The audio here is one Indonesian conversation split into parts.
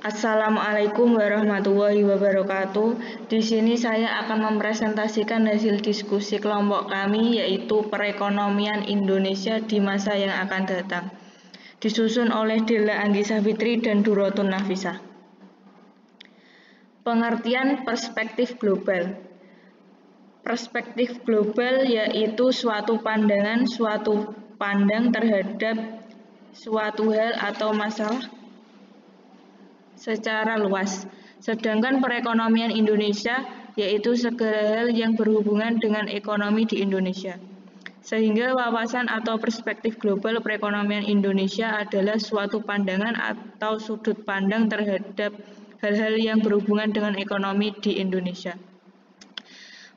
Assalamualaikum warahmatullahi wabarakatuh. Di sini saya akan mempresentasikan hasil diskusi kelompok kami, yaitu perekonomian Indonesia di masa yang akan datang. Disusun oleh Della Anggisa Fitri dan Durotun Nafisa. Pengertian perspektif global. Perspektif global yaitu suatu pandang terhadap suatu hal atau masalah secara luas. Sedangkan perekonomian Indonesia yaitu segala hal yang berhubungan dengan ekonomi di Indonesia. Sehingga wawasan atau perspektif global perekonomian Indonesia adalah suatu pandangan atau sudut pandang terhadap hal-hal yang berhubungan dengan ekonomi di Indonesia.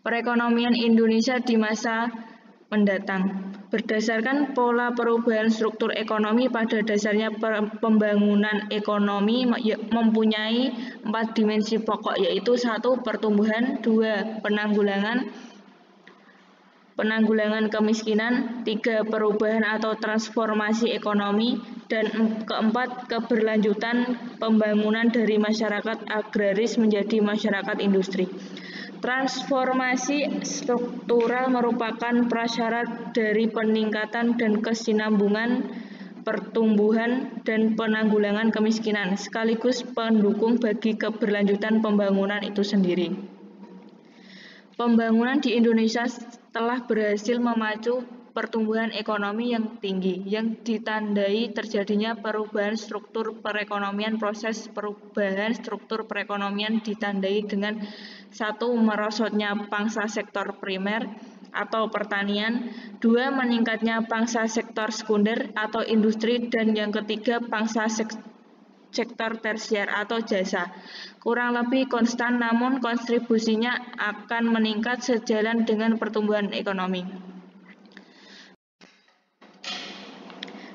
Perekonomian Indonesia di masa mendatang. Berdasarkan pola perubahan struktur ekonomi, pada dasarnya pembangunan ekonomi mempunyai 4 dimensi pokok, yaitu 1. Pertumbuhan, 2. Penanggulangan kemiskinan, 3. Perubahan atau transformasi ekonomi, dan 4. Keberlanjutan pembangunan dari masyarakat agraris menjadi masyarakat industri. Transformasi struktural merupakan prasyarat dari peningkatan dan kesinambungan pertumbuhan dan penanggulangan kemiskinan, sekaligus pendukung bagi keberlanjutan pembangunan itu sendiri. Pembangunan di Indonesia telah berhasil memacu pertumbuhan ekonomi yang tinggi, yang ditandai terjadinya perubahan struktur perekonomian. Proses perubahan struktur perekonomian ditandai dengan 1. Merosotnya pangsa sektor primer atau pertanian, 2. Meningkatnya pangsa sektor sekunder atau industri, dan yang ketiga pangsa sektor tersier atau jasa. Kurang lebih konstan, namun kontribusinya akan meningkat sejalan dengan pertumbuhan ekonomi.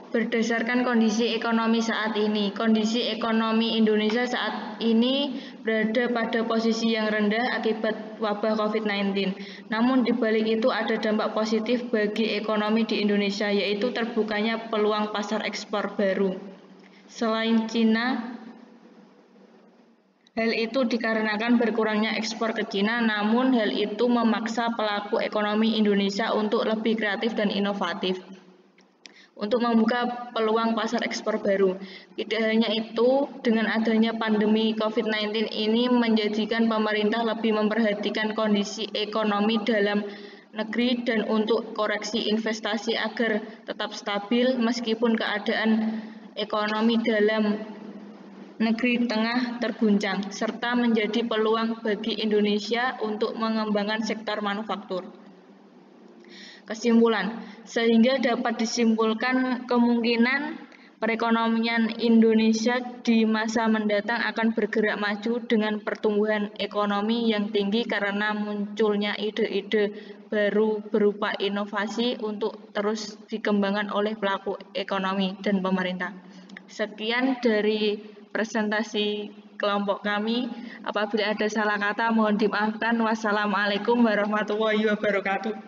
Berdasarkan kondisi ekonomi saat ini, kondisi ekonomi Indonesia saat ini berada pada posisi yang rendah akibat wabah COVID-19. Namun di balik itu ada dampak positif bagi ekonomi di Indonesia, yaitu terbukanya peluang pasar ekspor baru. Selain Cina, hal itu dikarenakan berkurangnya ekspor ke Cina, namun hal itu memaksa pelaku ekonomi Indonesia untuk lebih kreatif dan inovatif untuk membuka peluang pasar ekspor baru. Tidak hanya itu, dengan adanya pandemi COVID-19 ini menjadikan pemerintah lebih memperhatikan kondisi ekonomi dalam negeri dan untuk koreksi investasi agar tetap stabil meskipun keadaan ekonomi dalam negeri tengah terguncang, serta menjadi peluang bagi Indonesia untuk mengembangkan sektor manufaktur. Kesimpulan, sehingga dapat disimpulkan kemungkinan perekonomian Indonesia di masa mendatang akan bergerak maju dengan pertumbuhan ekonomi yang tinggi karena munculnya ide-ide baru berupa inovasi untuk terus dikembangkan oleh pelaku ekonomi dan pemerintah. Sekian dari presentasi kelompok kami. Apabila ada salah kata mohon dimaafkan. Wassalamualaikum warahmatullahi wabarakatuh.